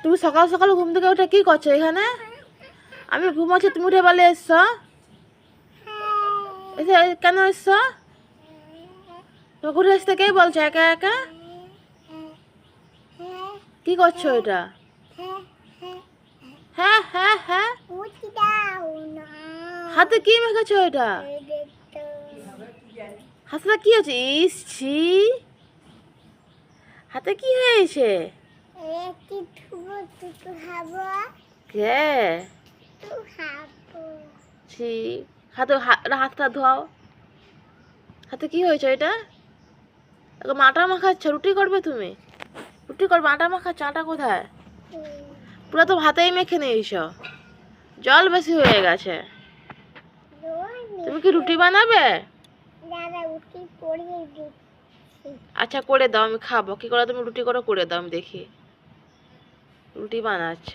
তুমি সকাল সকাল ঘুম থেকে উঠে কি করছো এখানে? আমি ঘুমাচ্ছি, তুমি উঠে বলে এসছো? এসে কেন এসছো? তোমাকে উঠে আসতে কে বলছো একা একা? কি করছো এটা? হ্যাঁ হ্যাঁ হ্যাঁ, হাতে কি মেখেছো এটা? হাতে কি হয়েছে? ইস ছি, হাতে কি হয়েছে? কে? ছি, হাতটা ধোয়াও। হাতে কি হয়েছে এটা? এখন আটা মাখাচ্ছ? রুটি করবে তুমি? রুটি করবে? আটা মাখাচ্ছ? আটা কোথায়? পুরো তো ভাতেই মেখে নিয়েছো, জল বেশি হয়ে গেছে। তুমি কি রুটি বানাবে? আচ্ছা করে দাও, আমি খাবো। কি করে তুমি রুটি করে দাও, আমি দেখি। রুটি বানাচ্ছ।